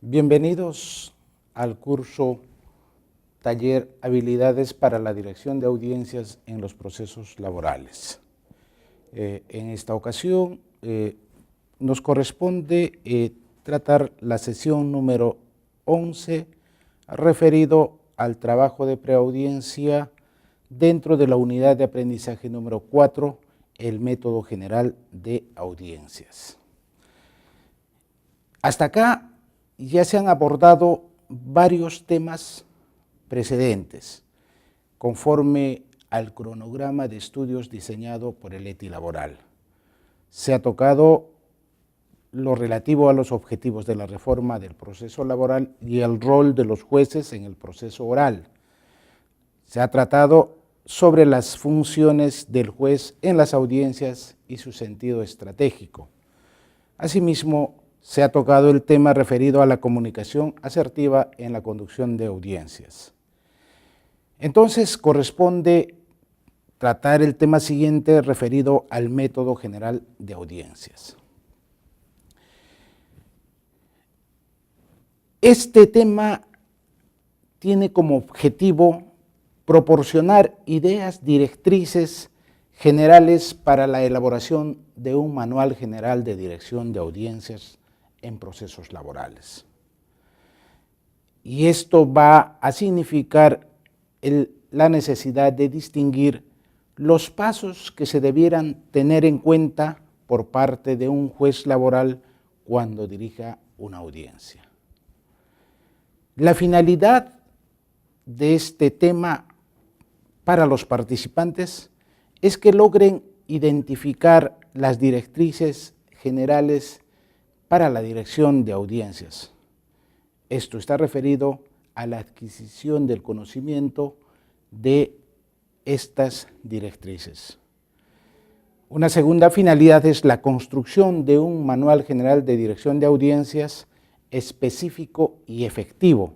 Bienvenidos al curso Taller Habilidades para la Dirección de Audiencias en los Procesos Laborales. En esta ocasión nos corresponde tratar la sesión número 11 referido al trabajo de preaudiencia dentro de la unidad de aprendizaje número 4, el método general de audiencias. Hasta acá ya se han abordado varios temas precedentes, conforme al cronograma de estudios diseñado por el ETI Laboral. Se ha tocado lo relativo a los objetivos de la reforma del proceso laboral y el rol de los jueces en el proceso oral. Se ha tratado sobre las funciones del juez en las audiencias y su sentido estratégico. Asimismo, se ha tocado el tema referido a la comunicación asertiva en la conducción de audiencias. Entonces, corresponde tratar el tema siguiente referido al método general de audiencias. Este tema tiene como objetivo proporcionar ideas directrices generales para la elaboración de un manual general de dirección de audiencias en procesos laborales. Y esto va a significar la necesidad de distinguir los pasos que se debieran tener en cuenta por parte de un juez laboral cuando dirija una audiencia. La finalidad de este tema para los participantes es que logren identificar las directrices generales para la dirección de audiencias. Esto está referido a la adquisición del conocimiento de estas directrices. Una segunda finalidad es la construcción de un manual general de dirección de audiencias específico y efectivo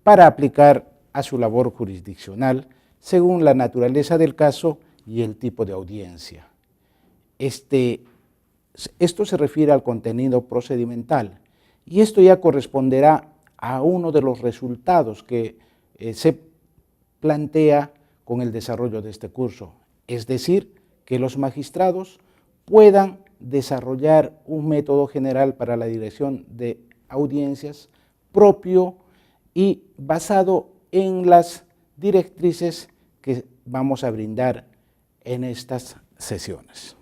para aplicar a su labor jurisdiccional según la naturaleza del caso y el tipo de audiencia. Esto se refiere al contenido procedimental y esto ya corresponderá a uno de los resultados que se plantea con el desarrollo de este curso, es decir, que los magistrados puedan desarrollar un método general para la dirección de audiencias propio y basado en las directrices que vamos a brindar en estas sesiones.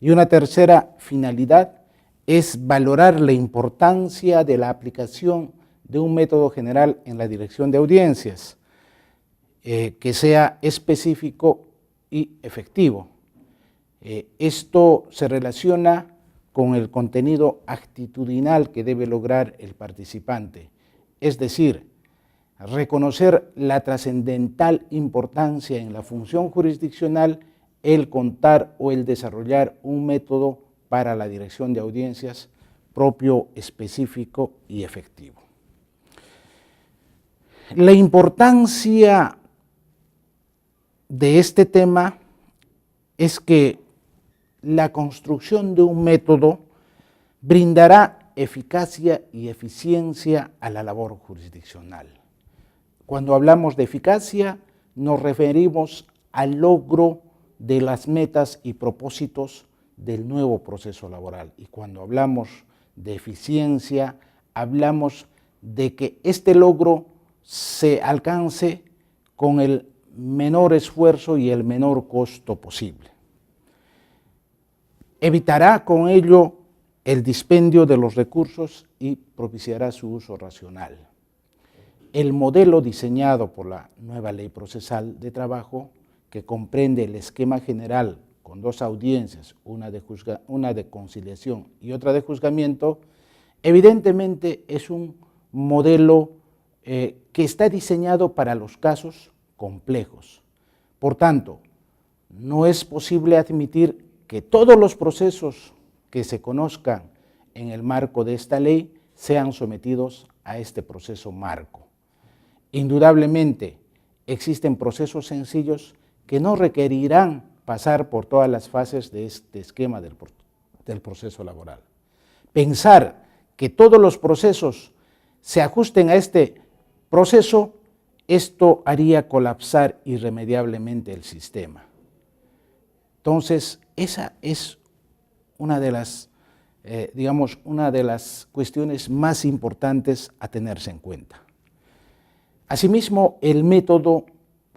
Y una tercera finalidad es valorar la importancia de la aplicación de un método general en la dirección de audiencias, que sea específico y efectivo. Esto se relaciona con el contenido actitudinal que debe lograr el participante, es decir, reconocer la trascendental importancia en la función jurisdiccional el contar o el desarrollar un método para la dirección de audiencias propio, específico y efectivo. La importancia de este tema es que la construcción de un método brindará eficacia y eficiencia a la labor jurisdiccional. Cuando hablamos de eficacia, nos referimos al logro de las metas y propósitos del nuevo proceso laboral. Y cuando hablamos de eficiencia, hablamos de que este logro se alcance con el menor esfuerzo y el menor costo posible. Evitará con ello el dispendio de los recursos y propiciará su uso racional. El modelo diseñado por la nueva Ley Procesal de Trabajo, que comprende el esquema general con dos audiencias, una de conciliación y otra de juzgamiento, evidentemente es un modelo que está diseñado para los casos complejos. Por tanto, no es posible admitir que todos los procesos que se conozcan en el marco de esta ley sean sometidos a este proceso marco. Indudablemente, existen procesos sencillos que no requerirán pasar por todas las fases de este esquema del proceso laboral. Pensar que todos los procesos se ajusten a este proceso, esto haría colapsar irremediablemente el sistema. Entonces, esa es una de las, una de las cuestiones más importantes a tenerse en cuenta. Asimismo, el método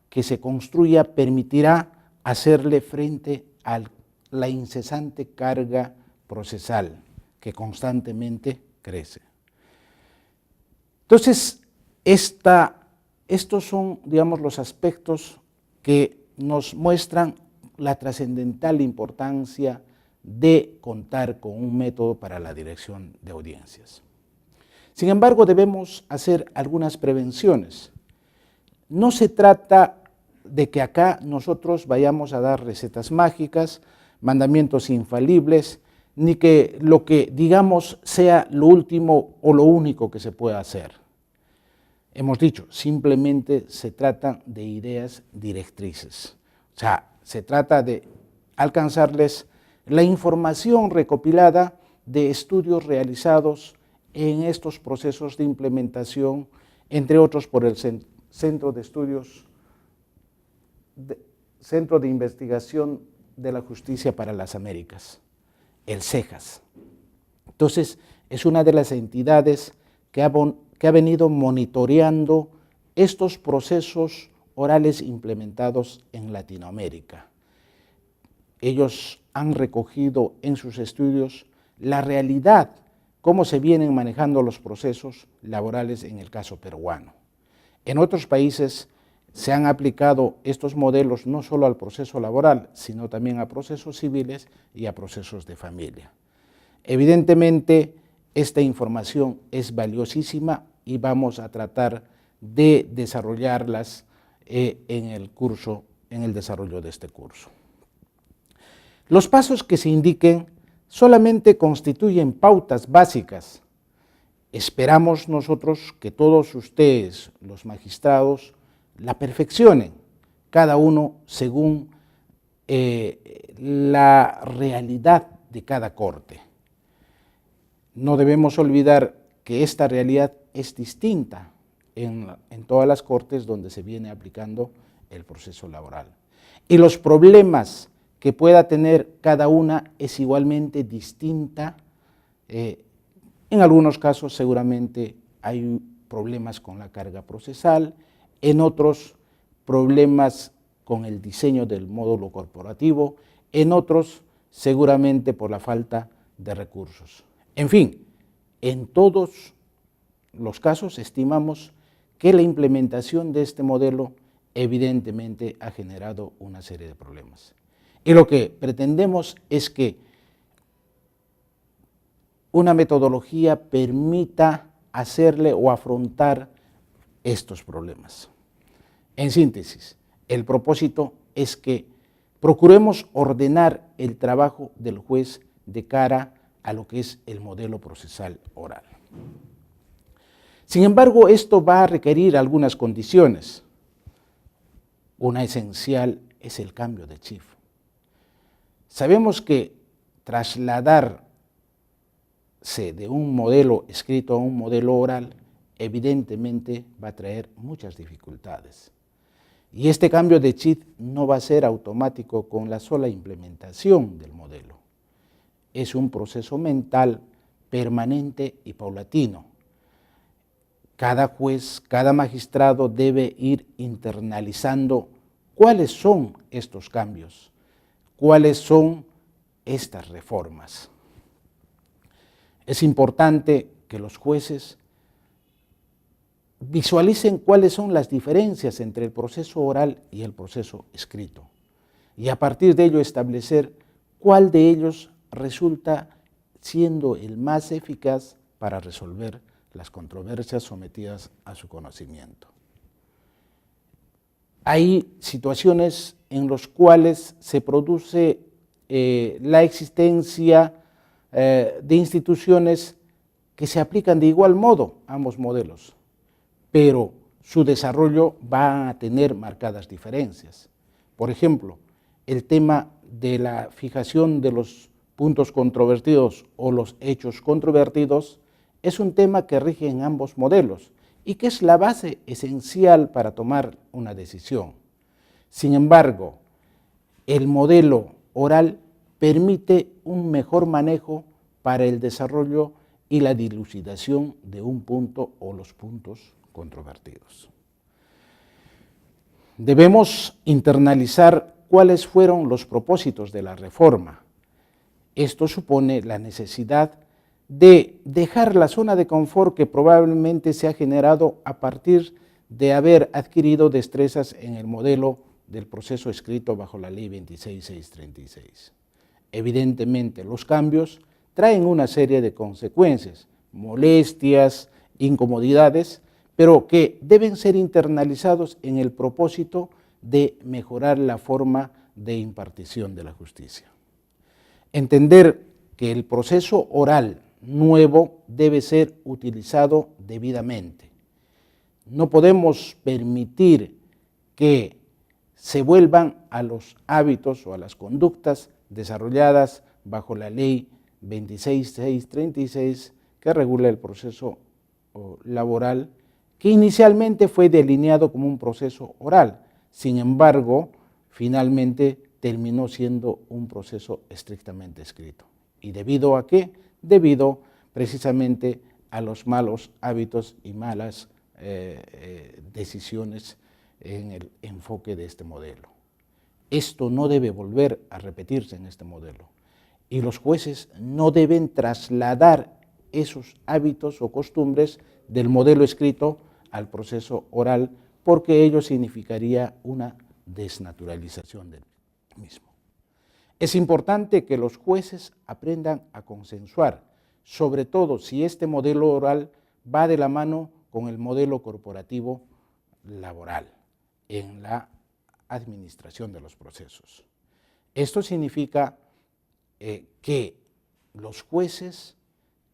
que se construya permitirá hacerle frente a la incesante carga procesal que constantemente crece. Entonces, estos son, digamos, los aspectos que nos muestran la trascendental importancia de contar con un método para la dirección de audiencias. Sin embargo, debemos hacer algunas prevenciones. No se trata de que acá nosotros vayamos a dar recetas mágicas, mandamientos infalibles, ni que lo que digamos sea lo último o lo único que se pueda hacer. Hemos dicho, simplemente se trata de ideas directrices. O sea, se trata de alcanzarles la información recopilada de estudios realizados en estos procesos de implementación, entre otros por el Centro de Investigación de la Justicia para las Américas, el CEJAS. Entonces, es una de las entidades que ha venido monitoreando estos procesos orales implementados en Latinoamérica. Ellos han recogido en sus estudios la realidad, cómo se vienen manejando los procesos laborales en el caso peruano. En otros países se han aplicado estos modelos no solo al proceso laboral, sino también a procesos civiles y a procesos de familia. Evidentemente, esta información es valiosísima y vamos a tratar de desarrollarlas en el desarrollo de este curso. Los pasos que se indiquen solamente constituyen pautas básicas. Esperamos nosotros que todos ustedes, los magistrados, la perfeccionen, cada uno según la realidad de cada corte. No debemos olvidar que esta realidad es distinta en todas las cortes donde se viene aplicando el proceso laboral. Y los problemas que pueda tener cada una es igualmente distinta. En algunos casos seguramente hay problemas con la carga procesal, en otros problemas con el diseño del módulo corporativo, en otros seguramente por la falta de recursos. En fin, en todos los casos estimamos que la implementación de este modelo evidentemente ha generado una serie de problemas. Y lo que pretendemos es que una metodología permita hacerle o afrontar estos problemas. En síntesis, el propósito es que procuremos ordenar el trabajo del juez de cara a lo que es el modelo procesal oral. Sin embargo, esto va a requerir algunas condiciones. Una esencial es el cambio de chip. Sabemos que trasladarse de un modelo escrito a un modelo oral evidentemente va a traer muchas dificultades. Y este cambio de chip no va a ser automático con la sola implementación del modelo. Es un proceso mental permanente y paulatino. Cada juez, cada magistrado debe ir internalizando cuáles son estos cambios, cuáles son estas reformas. Es importante que los jueces visualicen cuáles son las diferencias entre el proceso oral y el proceso escrito y a partir de ello establecer cuál de ellos resulta siendo el más eficaz para resolver las controversias sometidas a su conocimiento. Hay situaciones en las cuales se produce la existencia de instituciones que se aplican de igual modo a ambos modelos, pero su desarrollo va a tener marcadas diferencias. Por ejemplo, el tema de la fijación de los puntos controvertidos o los hechos controvertidos es un tema que rige en ambos modelos y que es la base esencial para tomar una decisión. Sin embargo, el modelo oral permite un mejor manejo para el desarrollo y la dilucidación de un punto o los puntos controvertidos. Debemos internalizar cuáles fueron los propósitos de la reforma. Esto supone la necesidad de dejar la zona de confort que probablemente se ha generado a partir de haber adquirido destrezas en el modelo del proceso escrito bajo la Ley 26636. Evidentemente, los cambios traen una serie de consecuencias, molestias, incomodidades, pero que deben ser internalizados en el propósito de mejorar la forma de impartición de la justicia. Entender que el proceso oral nuevo debe ser utilizado debidamente. No podemos permitir que se vuelvan a los hábitos o a las conductas desarrolladas bajo la Ley 26636 que regula el proceso laboral, que inicialmente fue delineado como un proceso oral. Sin embargo, finalmente terminó siendo un proceso estrictamente escrito. ¿Y debido a qué? Debido precisamente a los malos hábitos y malas decisiones en el enfoque de este modelo. Esto no debe volver a repetirse en este modelo. Y los jueces no deben trasladar esos hábitos o costumbres del modelo escrito al proceso oral, porque ello significaría una desnaturalización del mismo. Es importante que los jueces aprendan a consensuar, sobre todo si este modelo oral va de la mano con el modelo corporativo laboral en la administración de los procesos. Esto significa que los jueces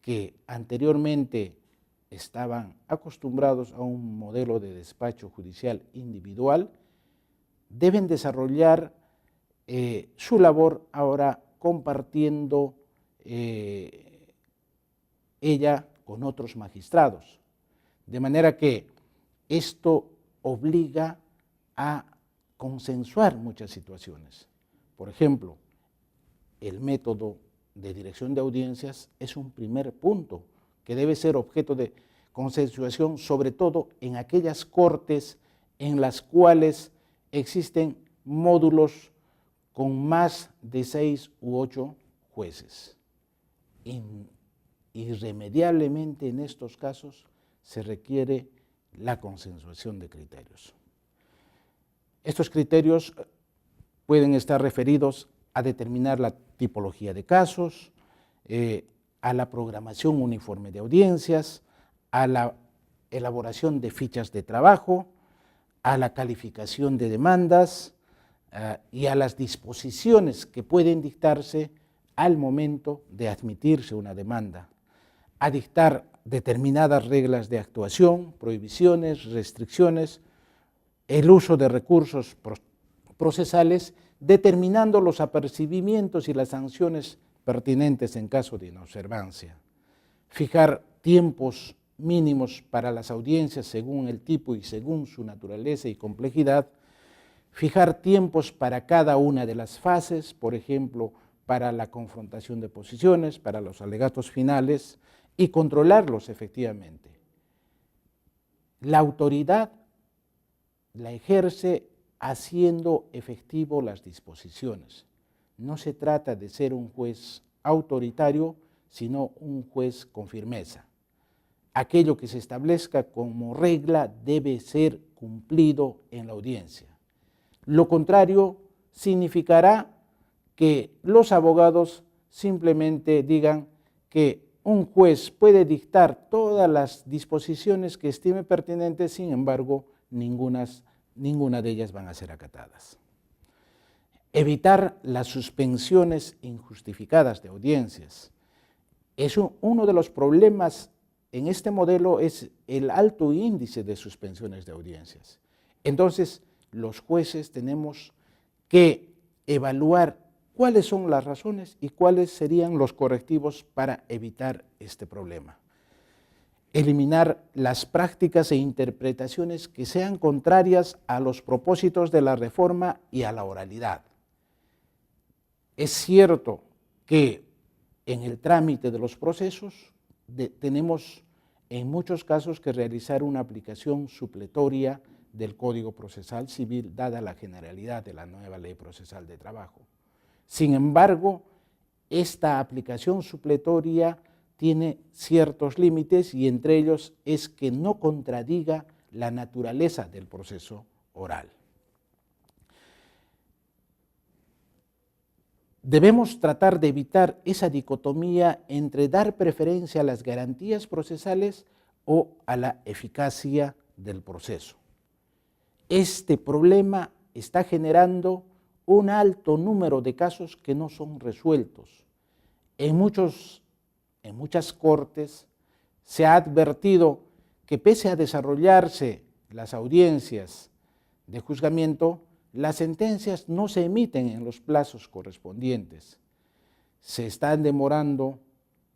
que anteriormente estaban acostumbrados a un modelo de despacho judicial individual deben desarrollar su labor ahora compartiendo ella con otros magistrados. De manera que esto obliga a consensuar muchas situaciones. Por ejemplo, el método de dirección de audiencias es un primer punto que debe ser objeto de consensuación, sobre todo en aquellas cortes en las cuales existen módulos con más de 6 u 8 jueces. Irremediablemente en estos casos se requiere la consensuación de criterios. Estos criterios pueden estar referidos a determinar la tipología de casos, a la programación uniforme de audiencias, a la elaboración de fichas de trabajo, a la calificación de demandas y a las disposiciones que pueden dictarse al momento de admitirse una demanda, a dictar determinadas reglas de actuación, prohibiciones, restricciones, el uso de recursos procesales, determinando los apercibimientos y las sanciones pertinentes en caso de inobservancia, fijar tiempos mínimos para las audiencias según el tipo y según su naturaleza y complejidad, fijar tiempos para cada una de las fases, por ejemplo, para la confrontación de posiciones, para los alegatos finales, y controlarlos efectivamente. La autoridad la ejerce haciendo efectivo las disposiciones. No se trata de ser un juez autoritario, sino un juez con firmeza. Aquello que se establezca como regla debe ser cumplido en la audiencia. Lo contrario significará que los abogados simplemente digan que un juez puede dictar todas las disposiciones que estime pertinentes, sin embargo, ninguna de ellas van a ser acatadas. Evitar las suspensiones injustificadas de audiencias. Uno de los problemas en este modelo es el alto índice de suspensiones de audiencias. Entonces, los jueces tenemos que evaluar cuáles son las razones y cuáles serían los correctivos para evitar este problema. eliminar las prácticas e interpretaciones que sean contrarias a los propósitos de la reforma y a la oralidad. Es cierto que en el trámite de los procesos tenemos en muchos casos que realizar una aplicación supletoria del Código Procesal Civil, dada la generalidad de la nueva Ley Procesal de Trabajo. Sin embargo, esta aplicación supletoria tiene ciertos límites y entre ellos es que no contradiga la naturaleza del proceso oral. Debemos tratar de evitar esa dicotomía entre dar preferencia a las garantías procesales o a la eficacia del proceso. Este problema está generando un alto número de casos que no son resueltos. En muchas cortes se ha advertido que pese a desarrollarse las audiencias de juzgamiento, las sentencias no se emiten en los plazos correspondientes. Se están demorando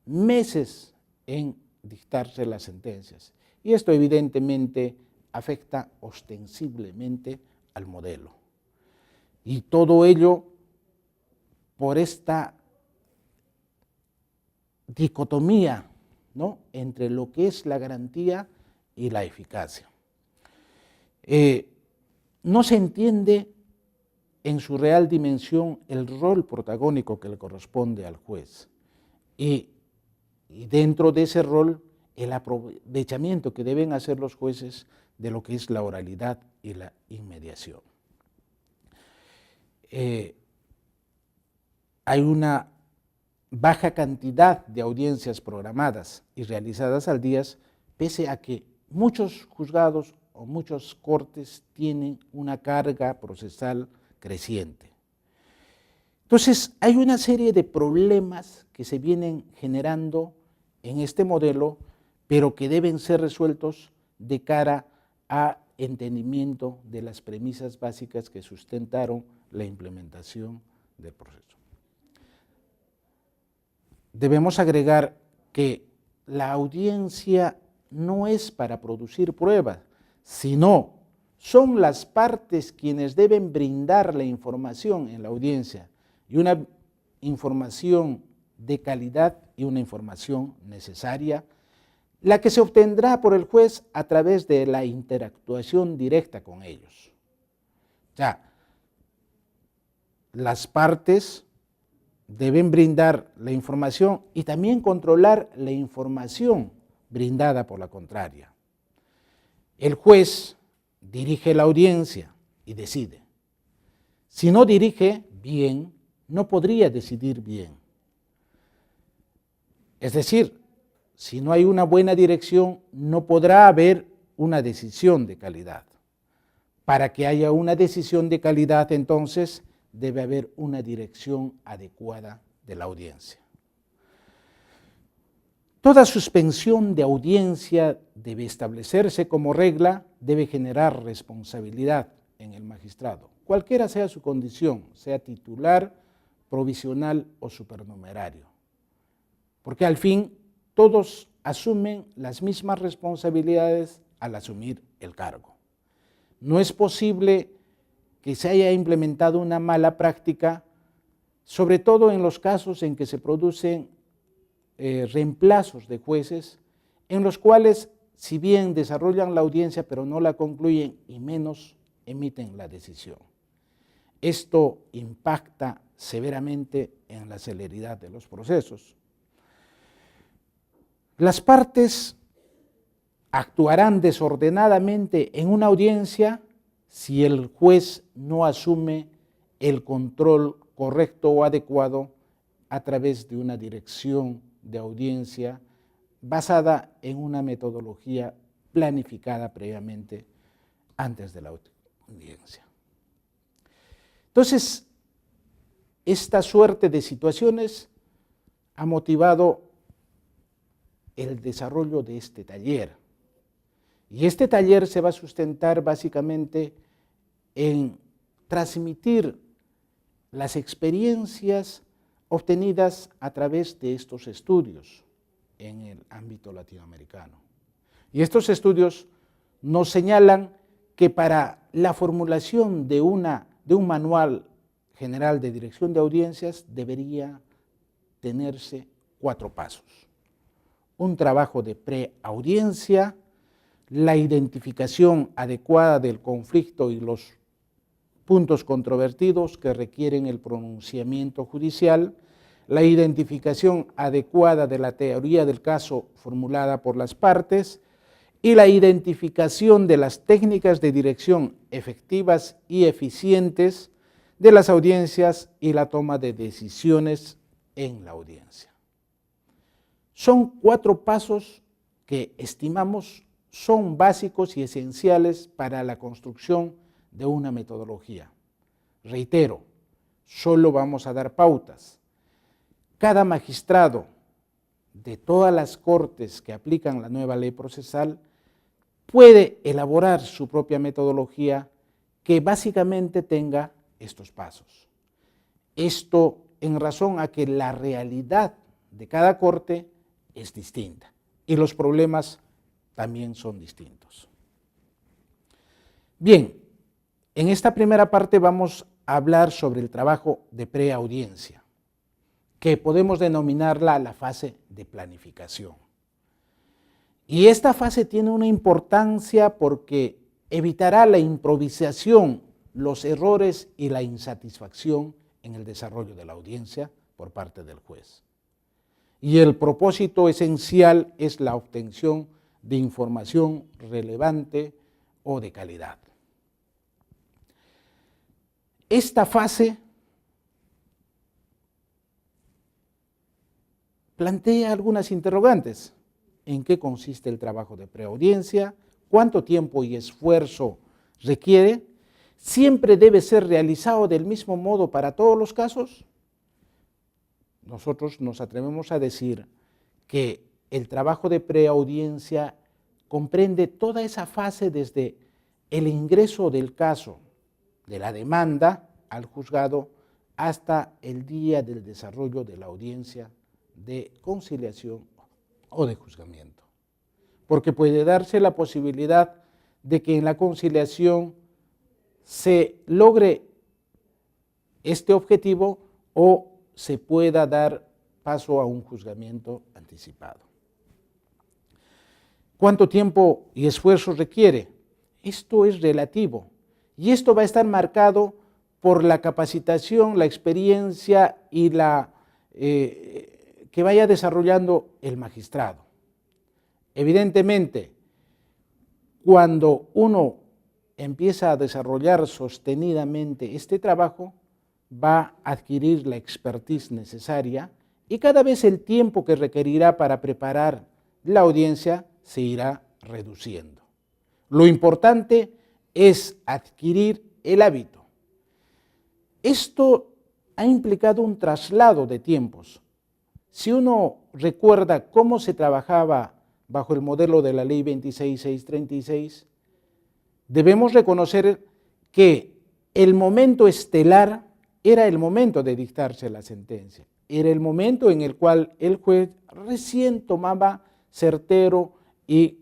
meses en dictarse las sentencias. Y esto evidentemente afecta ostensiblemente al modelo. Y todo ello por esta dicotomía, ¿no?, entre lo que es la garantía y la eficacia. No se entiende en su real dimensión el rol protagónico que le corresponde al juez y dentro de ese rol el aprovechamiento que deben hacer los jueces de lo que es la oralidad y la inmediación. Hay una baja cantidad de audiencias programadas y realizadas al día, pese a que muchos juzgados o muchas cortes tienen una carga procesal creciente. Entonces, hay una serie de problemas que se vienen generando en este modelo, pero que deben ser resueltos de cara a entendimiento de las premisas básicas que sustentaron la implementación del proceso. Debemos agregar que la audiencia no es para producir pruebas, sino son las partes quienes deben brindar la información en la audiencia, y una información de calidad y una información necesaria, la que se obtendrá por el juez a través de la interactuación directa con ellos. O sea, las partes deben brindar la información y también controlar la información brindada por la contraria. El juez dirige la audiencia y decide. Si no dirige bien, no podría decidir bien. Es decir, si no hay una buena dirección, no podrá haber una decisión de calidad. Para que haya una decisión de calidad, entonces, debe haber una dirección adecuada de la audiencia. Toda suspensión de audiencia debe establecerse como regla, debe generar responsabilidad en el magistrado, cualquiera sea su condición, sea titular, provisional o supernumerario. Porque al fin todos asumen las mismas responsabilidades al asumir el cargo. No es posible que se haya implementado una mala práctica, sobre todo en los casos en que se producen reemplazos de jueces, en los cuales, si bien desarrollan la audiencia, pero no la concluyen y menos emiten la decisión. Esto impacta severamente en la celeridad de los procesos. Las partes actuarán desordenadamente en una audiencia si el juez no asume el control correcto o adecuado a través de una dirección de audiencia basada en una metodología planificada previamente antes de la audiencia. Entonces, esta suerte de situaciones ha motivado el desarrollo de este taller. Y este taller se va a sustentar básicamente en transmitir las experiencias obtenidas a través de estos estudios en el ámbito latinoamericano. Y estos estudios nos señalan que para la formulación de un manual general de dirección de audiencias debería tenerse 4 pasos. Un trabajo de preaudiencia, la identificación adecuada del conflicto y los puntos controvertidos que requieren el pronunciamiento judicial, la identificación adecuada de la teoría del caso formulada por las partes y la identificación de las técnicas de dirección efectivas y eficientes de las audiencias y la toma de decisiones en la audiencia. Son 4 pasos que estimamos son básicos y esenciales para la construcción de una metodología. Reitero, solo vamos a dar pautas. Cada magistrado de todas las cortes que aplican la nueva ley procesal puede elaborar su propia metodología que básicamente tenga estos pasos. Esto en razón a que la realidad de cada corte es distinta y los problemas también son distintos. Bien, en esta primera parte vamos a hablar sobre el trabajo de preaudiencia, que podemos denominarla la fase de planificación. Y esta fase tiene una importancia porque evitará la improvisación, los errores y la insatisfacción en el desarrollo de la audiencia por parte del juez. Y el propósito esencial es la obtención de información relevante o de calidad. Esta fase plantea algunas interrogantes. ¿En qué consiste el trabajo de preaudiencia? ¿Cuánto tiempo y esfuerzo requiere? ¿Siempre debe ser realizado del mismo modo para todos los casos? Nosotros nos atrevemos a decir que el trabajo de preaudiencia comprende toda esa fase desde el ingreso del caso, de la demanda al juzgado, hasta el día del desarrollo de la audiencia de conciliación o de juzgamiento. Porque puede darse la posibilidad de que en la conciliación se logre este objetivo o se pueda dar paso a un juzgamiento anticipado. ¿Cuánto tiempo y esfuerzo requiere? Esto es relativo y esto va a estar marcado por la capacitación, la experiencia y que vaya desarrollando el magistrado. Evidentemente, cuando uno empieza a desarrollar sostenidamente este trabajo, va a adquirir la expertise necesaria y cada vez el tiempo que requerirá para preparar la audiencia se irá reduciendo. Lo importante es adquirir el hábito. Esto ha implicado un traslado de tiempos. Si uno recuerda cómo se trabajaba bajo el modelo de la ley 26636, debemos reconocer que el momento estelar era el momento de dictarse la sentencia, era el momento en el cual el juez recién tomaba certero y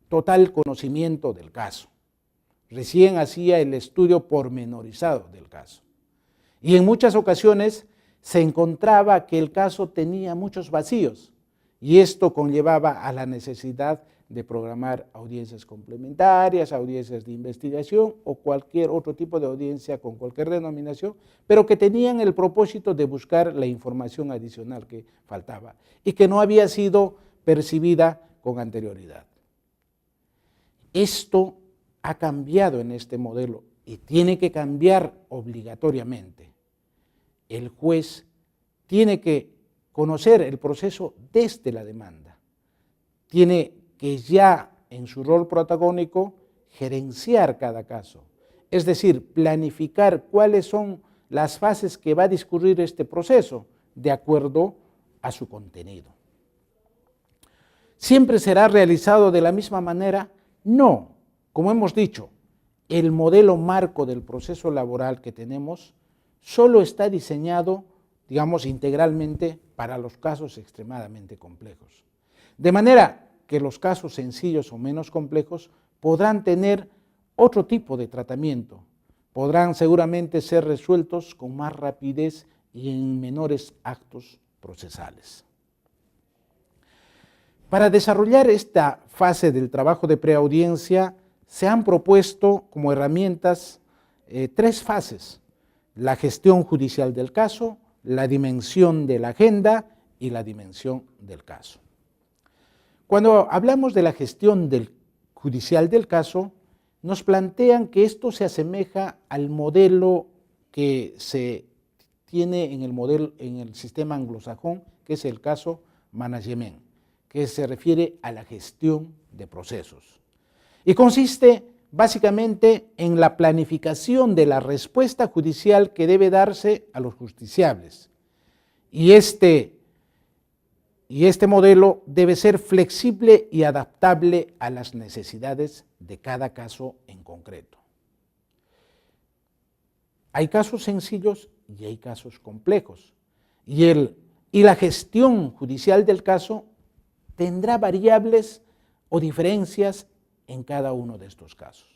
total conocimiento del caso, recién hacía el estudio pormenorizado del caso. Y en muchas ocasiones se encontraba que el caso tenía muchos vacíos y esto conllevaba a la necesidad de programar audiencias complementarias, audiencias de investigación o cualquier otro tipo de audiencia con cualquier denominación, pero que tenían el propósito de buscar la información adicional que faltaba y que no había sido percibida con anterioridad. Esto ha cambiado en este modelo y tiene que cambiar obligatoriamente. El juez tiene que conocer el proceso desde la demanda, tiene que ya en su rol protagónico gerenciar cada caso, es decir, planificar cuáles son las fases que va a discurrir este proceso de acuerdo a su contenido. ¿Siempre será realizado de la misma manera? No, como hemos dicho, el modelo marco del proceso laboral que tenemos solo está diseñado, digamos, integralmente para los casos extremadamente complejos. De manera que los casos sencillos o menos complejos podrán tener otro tipo de tratamiento, podrán seguramente ser resueltos con más rapidez y en menores actos procesales. Para desarrollar esta fase del trabajo de preaudiencia, se han propuesto como herramientas 3 fases: la gestión judicial del caso, la dimensión de la agenda y la dimensión del caso. Cuando hablamos de la gestión judicial del caso, nos plantean que esto se asemeja al modelo que se tiene en el sistema anglosajón, que es el caso management, que se refiere a la gestión de procesos. Y consiste básicamente en la planificación de la respuesta judicial que debe darse a los justiciables. Y este modelo debe ser flexible y adaptable a las necesidades de cada caso en concreto. Hay casos sencillos y hay casos complejos. Y la gestión judicial del caso tendrá variables o diferencias en cada uno de estos casos.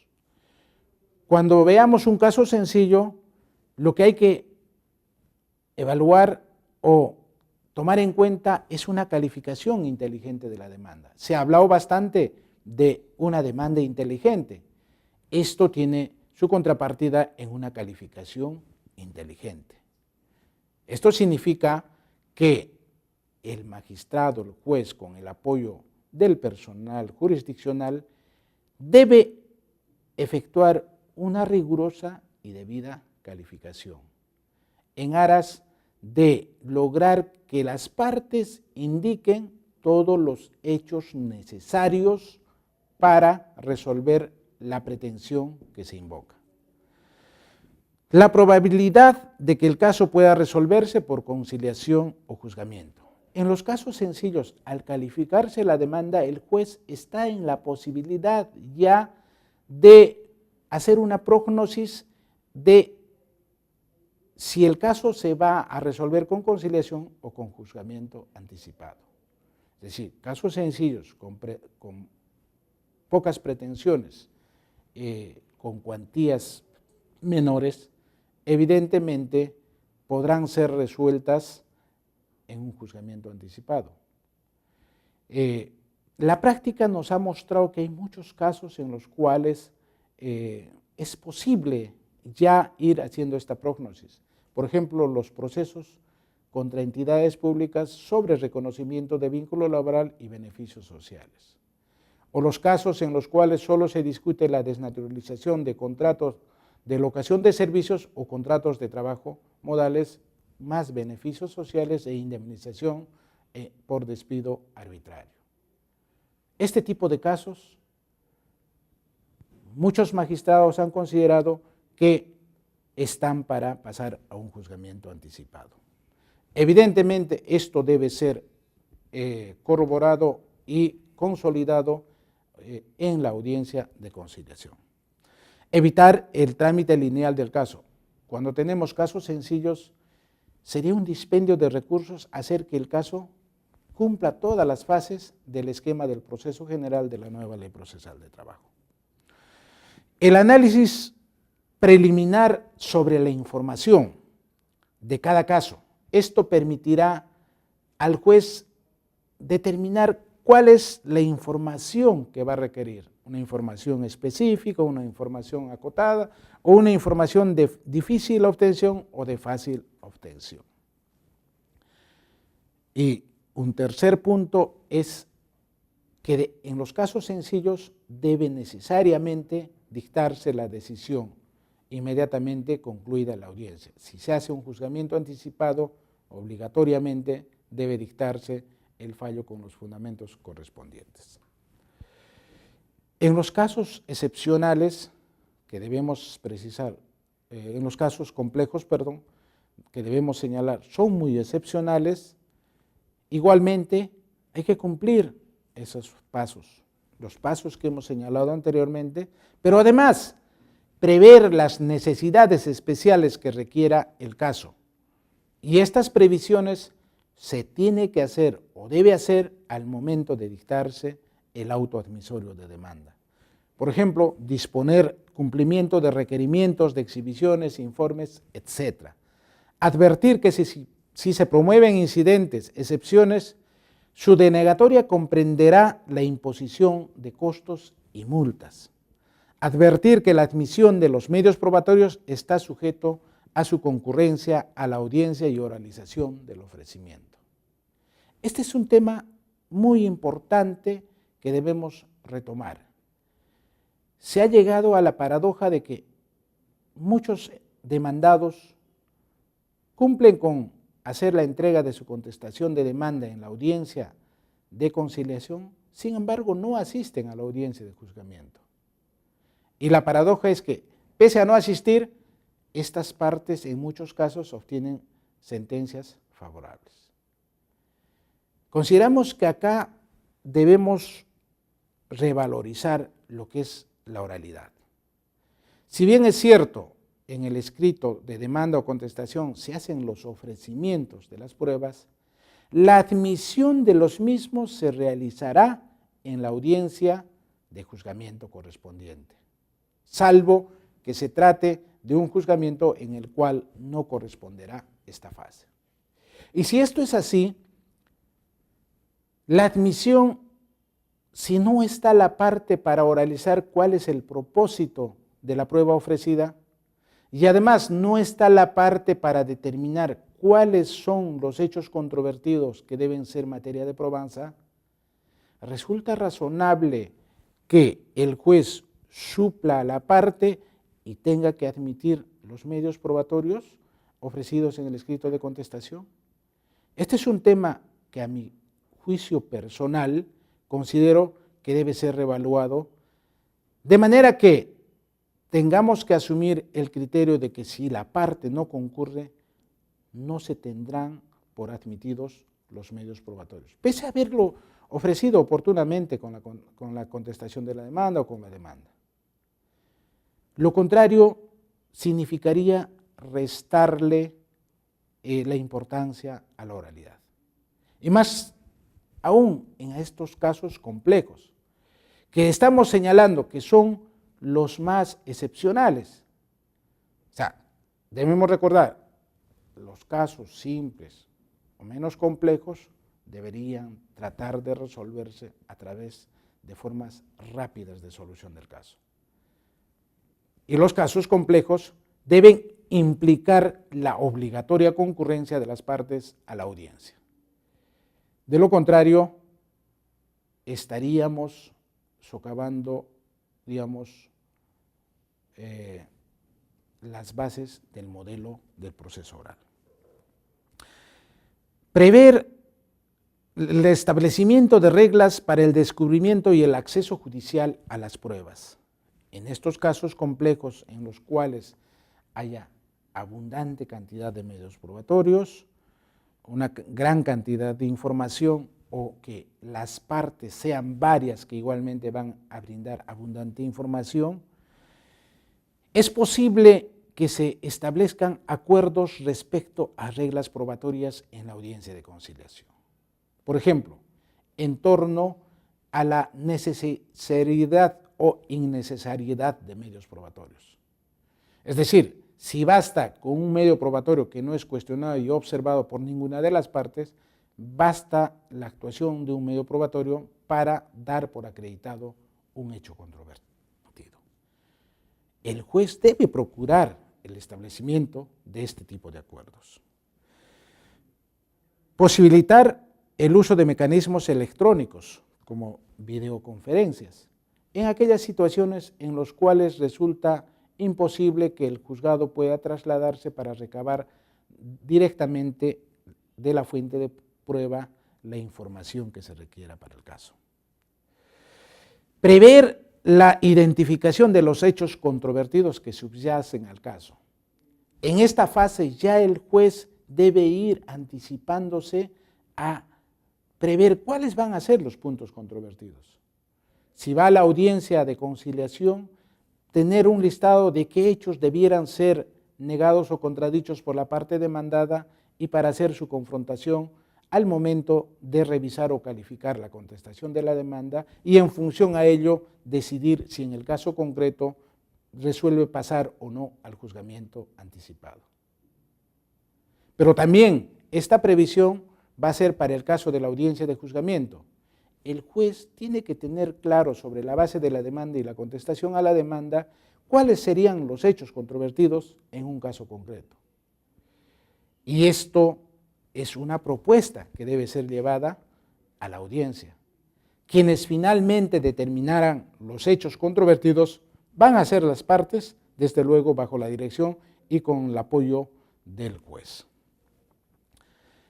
Cuando veamos un caso sencillo, lo que hay que evaluar o tomar en cuenta es una calificación inteligente de la demanda. Se ha hablado bastante de una demanda inteligente. Esto tiene su contrapartida en una calificación inteligente. Esto significa que el magistrado, el juez, con el apoyo del personal jurisdiccional, debe efectuar una rigurosa y debida calificación en aras de lograr que las partes indiquen todos los hechos necesarios para resolver la pretensión que se invoca. La probabilidad de que el caso pueda resolverse por conciliación o juzgamiento. En los casos sencillos, al calificarse la demanda, el juez está en la posibilidad ya de hacer una prognosis de si el caso se va a resolver con conciliación o con juzgamiento anticipado. Es decir, casos sencillos, con pocas pretensiones, con cuantías menores, evidentemente podrán ser resueltas en un juzgamiento anticipado. La práctica nos ha mostrado que hay muchos casos en los cuales es posible ya ir haciendo esta prognosis. Por ejemplo, los procesos contra entidades públicas sobre reconocimiento de vínculo laboral y beneficios sociales. O los casos en los cuales solo se discute la desnaturalización de contratos de locación de servicios o contratos de trabajo modales más beneficios sociales e indemnización por despido arbitrario. Este tipo de casos, muchos magistrados han considerado que están para pasar a un juzgamiento anticipado. Evidentemente, esto debe ser corroborado y consolidado en la audiencia de conciliación. Evitar el trámite lineal del caso. Cuando tenemos casos sencillos, sería un dispendio de recursos hacer que el caso cumpla todas las fases del esquema del proceso general de la nueva Ley Procesal de Trabajo. El análisis preliminar sobre la información de cada caso. Esto permitirá al juez determinar cuál es la información que va a requerir. Una información específica, una información acotada o una información de difícil obtención o de fácil obtención. Y un tercer punto es que en los casos sencillos debe necesariamente dictarse la decisión inmediatamente concluida la audiencia. Si se hace un juzgamiento anticipado, obligatoriamente debe dictarse el fallo con los fundamentos correspondientes. En los casos excepcionales que debemos precisar, en los casos complejos, que debemos señalar, son muy excepcionales, igualmente hay que cumplir esos pasos, los pasos que hemos señalado anteriormente, pero además prever las necesidades especiales que requiera el caso. Y estas previsiones se tiene que hacer o debe hacer al momento de dictarse el auto admisorio de demanda. Por ejemplo, disponer cumplimiento de requerimientos de exhibiciones, informes, etc. Advertir que si se promueven incidentes, excepciones, su denegatoria comprenderá la imposición de costos y multas. Advertir que la admisión de los medios probatorios está sujeto a su concurrencia a la audiencia y oralización del ofrecimiento. Este es un tema muy importante que debemos retomar. Se ha llegado a la paradoja de que muchos demandados cumplen con hacer la entrega de su contestación de demanda en la audiencia de conciliación, sin embargo no asisten a la audiencia de juzgamiento. Y la paradoja es que, pese a no asistir, estas partes en muchos casos obtienen sentencias favorables. Consideramos que acá debemos revalorizar lo que es la oralidad. Si bien es cierto, en el escrito de demanda o contestación se hacen los ofrecimientos de las pruebas, la admisión de los mismos se realizará en la audiencia de juzgamiento correspondiente, salvo que se trate de un juzgamiento en el cual no corresponderá esta fase. Y si esto es así, la admisión, si no está la parte para oralizar cuál es el propósito de la prueba ofrecida, y además no está la parte para determinar cuáles son los hechos controvertidos que deben ser materia de probanza, resulta razonable que el juez supla a la parte y tenga que admitir los medios probatorios ofrecidos en el escrito de contestación. Este es un tema que a mi juicio personal considero que debe ser reevaluado, de manera que tengamos que asumir el criterio de que si la parte no concurre, no se tendrán por admitidos los medios probatorios, pese a haberlo ofrecido oportunamente con la contestación de la demanda o con la demanda. Lo contrario significaría restarle la importancia a la oralidad. Y más aún en estos casos complejos, que estamos señalando que son los más excepcionales. O sea, debemos recordar, los casos simples o menos complejos deberían tratar de resolverse a través de formas rápidas de solución del caso. Y los casos complejos deben implicar la obligatoria concurrencia de las partes a la audiencia. De lo contrario, estaríamos socavando, digamos, las bases del modelo del proceso oral. Prever el establecimiento de reglas para el descubrimiento y el acceso judicial a las pruebas. En estos casos complejos en los cuales haya abundante cantidad de medios probatorios, una gran cantidad de información o que las partes sean varias que igualmente van a brindar abundante información, es posible que se establezcan acuerdos respecto a reglas probatorias en la audiencia de conciliación. Por ejemplo, en torno a la necesidad o innecesariedad de medios probatorios. Es decir, si basta con un medio probatorio que no es cuestionado y observado por ninguna de las partes, basta la actuación de un medio probatorio para dar por acreditado un hecho controvertido. El juez debe procurar el establecimiento de este tipo de acuerdos. Posibilitar el uso de mecanismos electrónicos, como videoconferencias, en aquellas situaciones en las cuales resulta imposible que el juzgado pueda trasladarse para recabar directamente de la fuente de prueba la información que se requiera para el caso. Prever la identificación de los hechos controvertidos que subyacen al caso. En esta fase ya el juez debe ir anticipándose a prever cuáles van a ser los puntos controvertidos. Si va a la audiencia de conciliación, tener un listado de qué hechos debieran ser negados o contradichos por la parte demandada y para hacer su confrontación al momento de revisar o calificar la contestación de la demanda y en función a ello decidir si en el caso concreto resuelve pasar o no al juzgamiento anticipado. Pero también esta previsión va a ser para el caso de la audiencia de juzgamiento. El juez tiene que tener claro sobre la base de la demanda y la contestación a la demanda cuáles serían los hechos controvertidos en un caso concreto. Y esto es una propuesta que debe ser llevada a la audiencia. Quienes finalmente determinarán los hechos controvertidos van a ser las partes, desde luego bajo la dirección y con el apoyo del juez.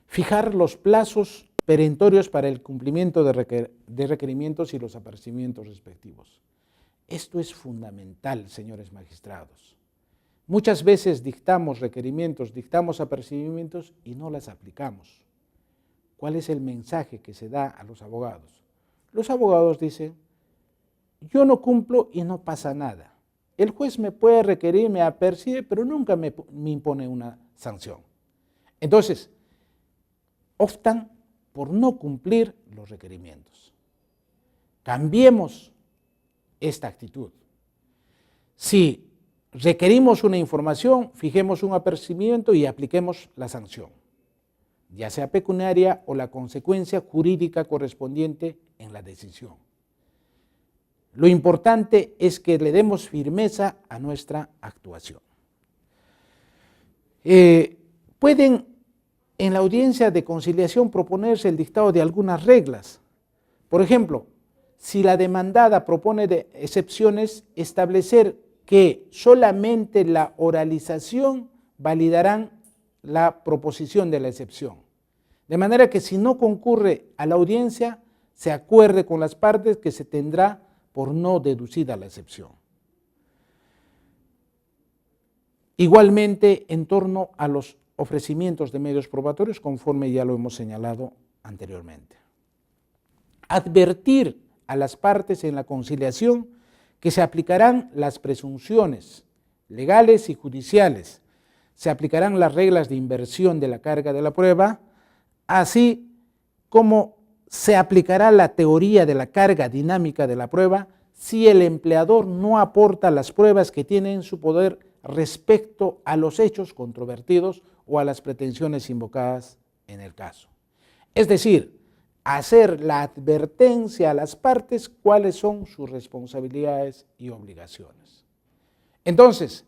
Fijar los plazos perentorios para el cumplimiento de requerimientos y los apercibimientos respectivos. Esto es fundamental, señores magistrados. Muchas veces dictamos requerimientos, dictamos apercibimientos y no las aplicamos. ¿Cuál es el mensaje que se da a los abogados? Los abogados dicen, yo no cumplo y no pasa nada. El juez me puede requerir, me apercibe, pero nunca me impone una sanción. Entonces, optan por no cumplir los requerimientos. Cambiemos esta actitud. Si requerimos una información, fijemos un apercibimiento y apliquemos la sanción, ya sea pecuniaria o la consecuencia jurídica correspondiente en la decisión. Lo importante es que le demos firmeza a nuestra actuación. Pueden en la audiencia de conciliación proponerse el dictado de algunas reglas. Por ejemplo, si la demandada propone de excepciones, establecer que solamente la oralización validarán la proposición de la excepción. De manera que si no concurre a la audiencia, se acuerde con las partes que se tendrá por no deducida la excepción. Igualmente, en torno a los ofrecimientos de medios probatorios, conforme ya lo hemos señalado anteriormente. Advertir a las partes en la conciliación que se aplicarán las presunciones legales y judiciales, se aplicarán las reglas de inversión de la carga de la prueba, así como se aplicará la teoría de la carga dinámica de la prueba si el empleador no aporta las pruebas que tiene en su poder respecto a los hechos controvertidos o a las pretensiones invocadas en el caso. Es decir, hacer la advertencia a las partes cuáles son sus responsabilidades y obligaciones. Entonces,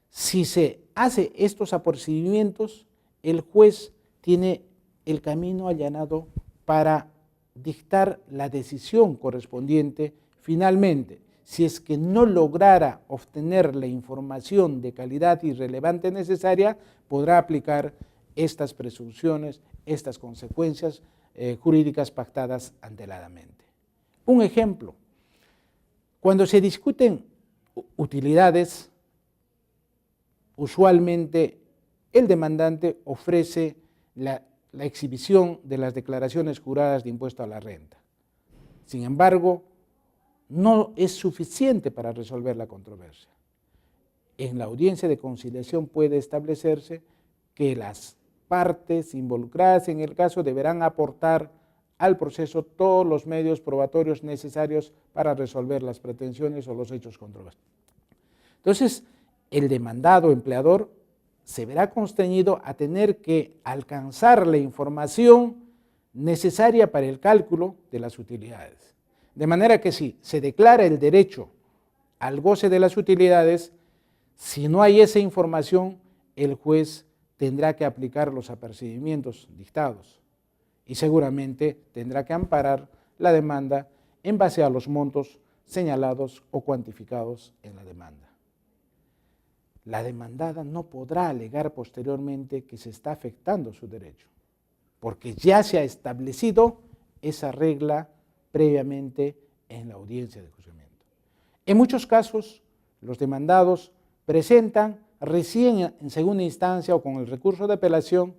si se hace estos apercibimientos, el juez tiene el camino allanado para dictar la decisión correspondiente. Finalmente, si es que no lograra obtener la información de calidad y relevante necesaria, podrá aplicar estas presunciones, estas consecuencias jurídicas pactadas anteladamente. Un ejemplo, cuando se discuten utilidades, usualmente el demandante ofrece la exhibición de las declaraciones juradas de impuesto a la renta. Sin embargo, no es suficiente para resolver la controversia. En la audiencia de conciliación puede establecerse que las partes involucradas en el caso deberán aportar al proceso todos los medios probatorios necesarios para resolver las pretensiones o los hechos controvertidos. Entonces, el demandado empleador se verá constreñido a tener que alcanzar la información necesaria para el cálculo de las utilidades. De manera que si se declara el derecho al goce de las utilidades, si no hay esa información, el juez tendrá que aplicar los apercibimientos dictados y seguramente tendrá que amparar la demanda en base a los montos señalados o cuantificados en la demanda. La demandada no podrá alegar posteriormente que se está afectando su derecho, porque ya se ha establecido esa regla previamente en la audiencia de juzgamiento. En muchos casos, los demandados presentan recién en segunda instancia o con el recurso de apelación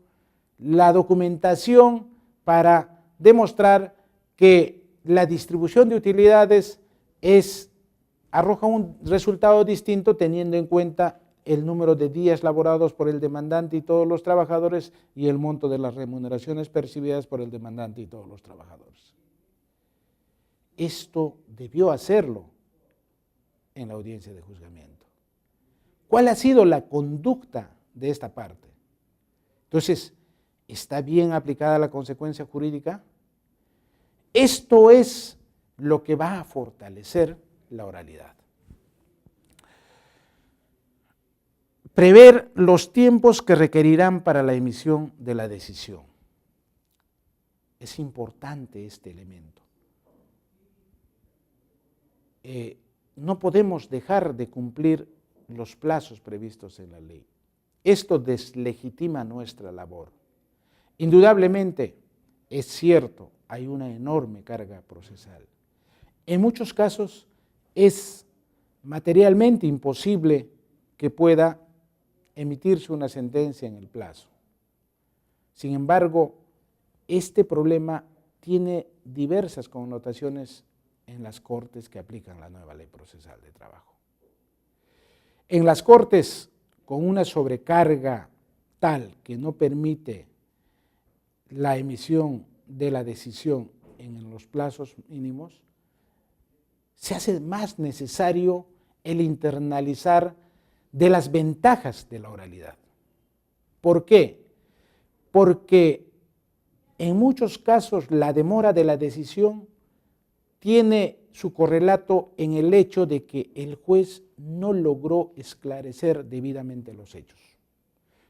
la documentación para demostrar que la distribución de utilidades arroja un resultado distinto teniendo en cuenta el número de días laborados por el demandante y todos los trabajadores y el monto de las remuneraciones percibidas por el demandante y todos los trabajadores. Esto debió hacerlo en la audiencia de juzgamiento. ¿Cuál ha sido la conducta de esta parte? Entonces, ¿está bien aplicada la consecuencia jurídica? Esto es lo que va a fortalecer la oralidad. Prever los tiempos que requerirán para la emisión de la decisión. Es importante este elemento. No podemos dejar de cumplir los plazos previstos en la ley. Esto deslegitima nuestra labor. Indudablemente, es cierto, hay una enorme carga procesal. En muchos casos es materialmente imposible que pueda emitirse una sentencia en el plazo. Sin embargo, este problema tiene diversas connotaciones en las cortes que aplican la nueva ley procesal de trabajo. En las cortes con una sobrecarga tal que no permite la emisión de la decisión en los plazos mínimos, se hace más necesario el internalizar de las ventajas de la oralidad. ¿Por qué? Porque en muchos casos la demora de la decisión tiene su correlato en el hecho de que el juez no logró esclarecer debidamente los hechos.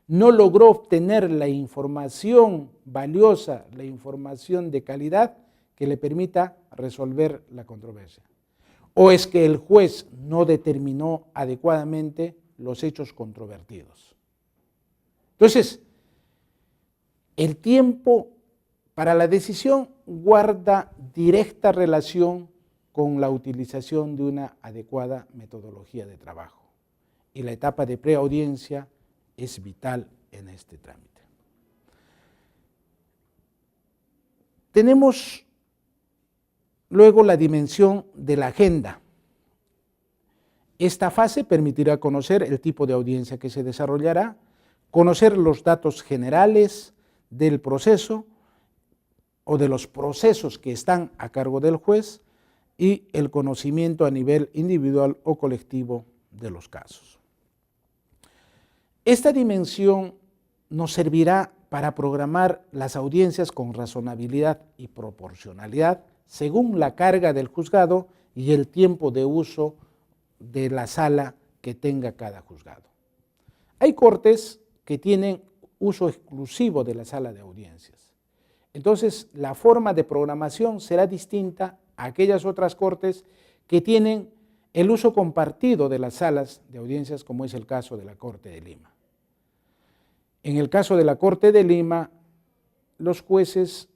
No logró obtener la información valiosa, la información de calidad que le permita resolver la controversia. O es que el juez no determinó adecuadamente los hechos controvertidos. Entonces, el tiempo para la decisión guarda directa relación con la utilización de una adecuada metodología de trabajo. Y la etapa de preaudiencia es vital en este trámite. Tenemos luego la dimensión de la agenda. Esta fase permitirá conocer el tipo de audiencia que se desarrollará, conocer los datos generales del proceso o de los procesos que están a cargo del juez y el conocimiento a nivel individual o colectivo de los casos. Esta dimensión nos servirá para programar las audiencias con razonabilidad y proporcionalidad según la carga del juzgado y el tiempo de uso de la sala que tenga cada juzgado. Hay cortes que tienen uso exclusivo de la sala de audiencias. Entonces, la forma de programación será distinta a aquellas otras cortes que tienen el uso compartido de las salas de audiencias, como es el caso de la Corte de Lima. En el caso de la Corte de Lima, los jueces,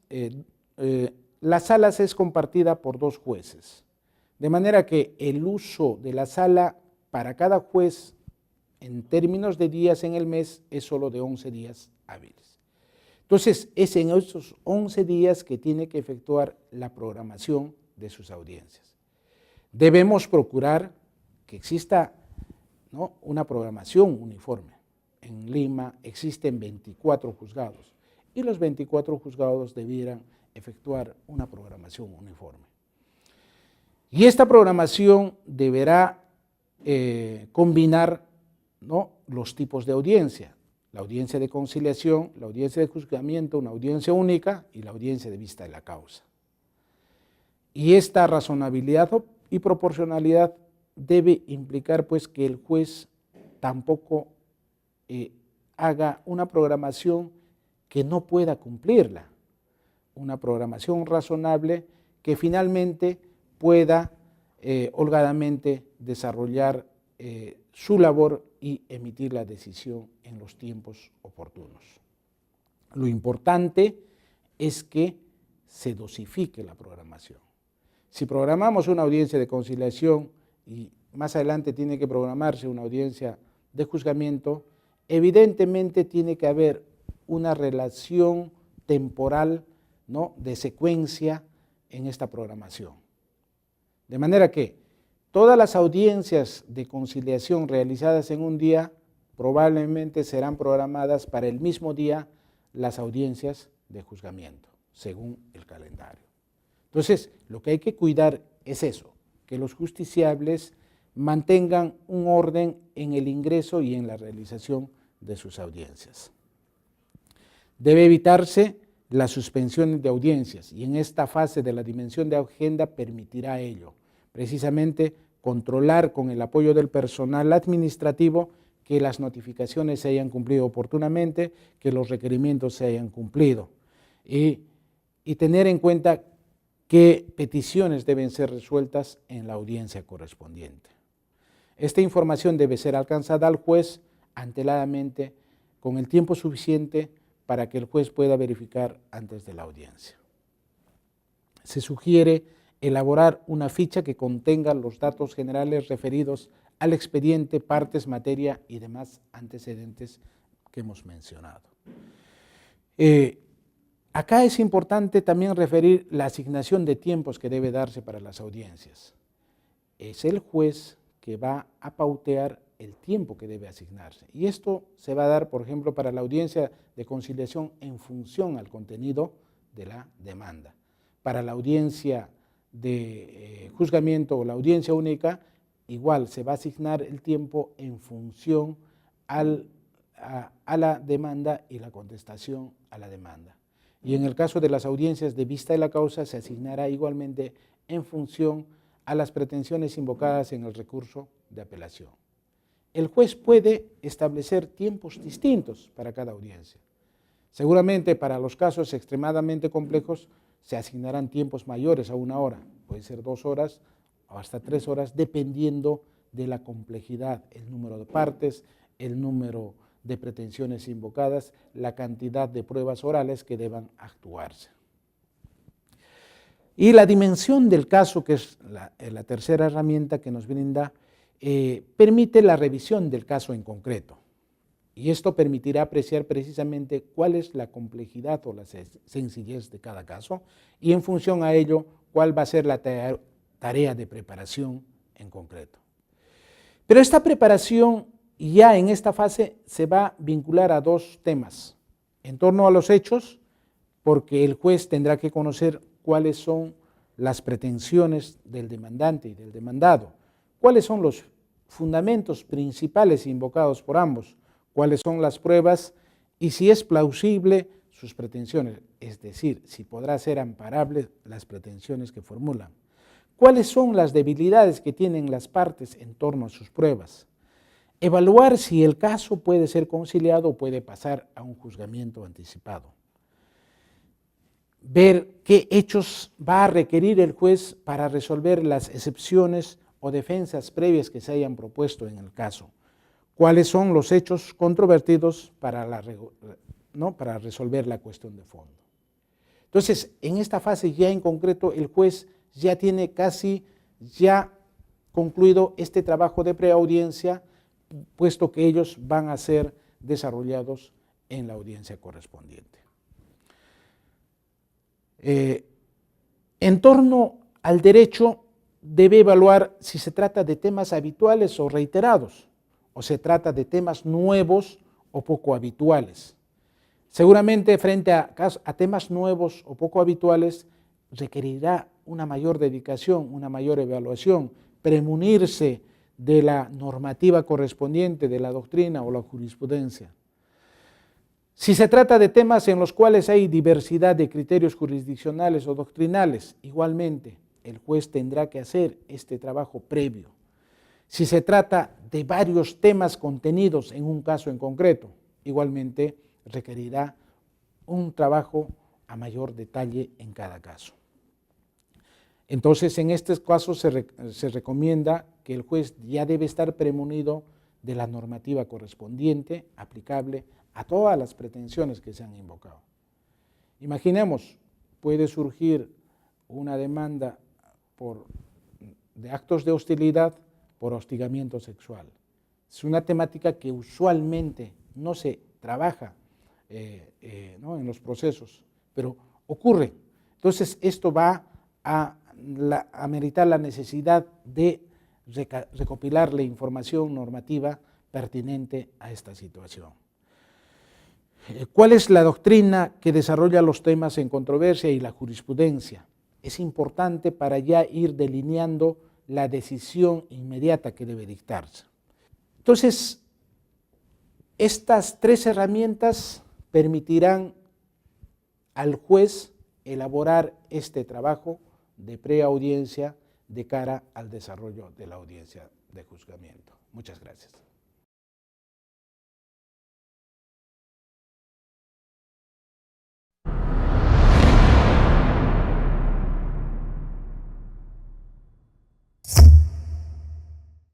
las salas es compartida por 2 jueces, de manera que el uso de la sala para cada juez en términos de días en el mes es solo de 11 días hábiles. Entonces, es en esos 11 días que tiene que efectuar la programación de sus audiencias. Debemos procurar que exista, ¿no?, una programación uniforme. En Lima existen 24 juzgados y los 24 juzgados debieran efectuar una programación uniforme. Y esta programación deberá combinar, ¿no?, los tipos de audiencia. La audiencia de conciliación, la audiencia de juzgamiento, una audiencia única y la audiencia de vista de la causa. Y esta razonabilidad y proporcionalidad debe implicar pues que el juez tampoco haga una programación que no pueda cumplirla, una programación razonable que finalmente pueda holgadamente desarrollar su labor y emitir la decisión en los tiempos oportunos. Lo importante es que se dosifique la programación. Si programamos una audiencia de conciliación y más adelante tiene que programarse una audiencia de juzgamiento, evidentemente tiene que haber una relación temporal, ¿no?, de secuencia en esta programación. De manera que todas las audiencias de conciliación realizadas en un día probablemente serán programadas para el mismo día las audiencias de juzgamiento, según el calendario. Entonces, lo que hay que cuidar es eso, que los justiciables mantengan un orden en el ingreso y en la realización de sus audiencias. Debe evitarse las suspensiones de audiencias y en esta fase de la dimensión de agenda permitirá ello, precisamente controlar con el apoyo del personal administrativo que las notificaciones se hayan cumplido oportunamente, que los requerimientos se hayan cumplido y tener en cuenta qué peticiones deben ser resueltas en la audiencia correspondiente. Esta información debe ser alcanzada al juez anteladamente con el tiempo suficiente para que el juez pueda verificar antes de la audiencia. Se sugiere elaborar una ficha que contenga los datos generales referidos al expediente, partes, materia y demás antecedentes que hemos mencionado. Acá es importante también referir la asignación de tiempos que debe darse para las audiencias. Es el juez que va a pautear el tiempo que debe asignarse. Y esto se va a dar, por ejemplo, para la audiencia de conciliación en función al contenido de la demanda. Para la audiencia de juzgamiento o la audiencia única, igual se va a asignar el tiempo en función a la demanda y la contestación a la demanda. Y en el caso de las audiencias de vista de la causa, se asignará igualmente en función a las pretensiones invocadas en el recurso de apelación. El juez puede establecer tiempos distintos para cada audiencia. Seguramente para los casos extremadamente complejos se asignarán tiempos mayores a 1 hora, puede ser 2 horas o hasta 3 horas, dependiendo de la complejidad, el número de partes, el número de pretensiones invocadas, la cantidad de pruebas orales que deban actuarse. Y la dimensión del caso, que es la tercera herramienta que nos brinda, permite la revisión del caso en concreto. Y esto permitirá apreciar precisamente cuál es la complejidad o la sencillez de cada caso y en función a ello, cuál va a ser la tarea de preparación en concreto. Pero esta preparación ya en esta fase se va a vincular a 2 temas. En torno a los hechos, porque el juez tendrá que conocer cuáles son las pretensiones del demandante y del demandado, cuáles son los fundamentos principales invocados por ambos, cuáles son las pruebas y si es plausible sus pretensiones, es decir, si podrá ser amparable las pretensiones que formulan. ¿Cuáles son las debilidades que tienen las partes en torno a sus pruebas? Evaluar si el caso puede ser conciliado o puede pasar a un juzgamiento anticipado. Ver qué hechos va a requerir el juez para resolver las excepciones o defensas previas que se hayan propuesto en el caso. ¿Cuáles son los hechos controvertidos para resolver la cuestión de fondo? Entonces, en esta fase ya en concreto, el juez ya tiene casi ya concluido este trabajo de preaudiencia, puesto que ellos van a ser desarrollados en la audiencia correspondiente. En torno al derecho, debe evaluar si se trata de temas habituales o reiterados, o se trata de temas nuevos o poco habituales. Seguramente frente a temas nuevos o poco habituales requerirá una mayor dedicación, una mayor evaluación, premunirse de la normativa correspondiente, de la doctrina o la jurisprudencia. Si se trata de temas en los cuales hay diversidad de criterios jurisdiccionales o doctrinales, igualmente el juez tendrá que hacer este trabajo previo. Si se trata de varios temas contenidos en un caso en concreto, igualmente requerirá un trabajo a mayor detalle en cada caso. Entonces, en estos casos se recomienda que el juez ya debe estar premunido de la normativa correspondiente, aplicable a todas las pretensiones que se han invocado. Imaginemos, puede surgir una demanda de actos de hostilidad por hostigamiento sexual. Es una temática que usualmente no se trabaja en los procesos, pero ocurre. Entonces, esto va a ameritar la necesidad de recopilar la información normativa pertinente a esta situación. ¿Cuál es la doctrina que desarrolla los temas en controversia y la jurisprudencia? Es importante para ya ir delineando la decisión inmediata que debe dictarse. Entonces, estas tres herramientas permitirán al juez elaborar este trabajo de preaudiencia de cara al desarrollo de la audiencia de juzgamiento. Muchas gracias.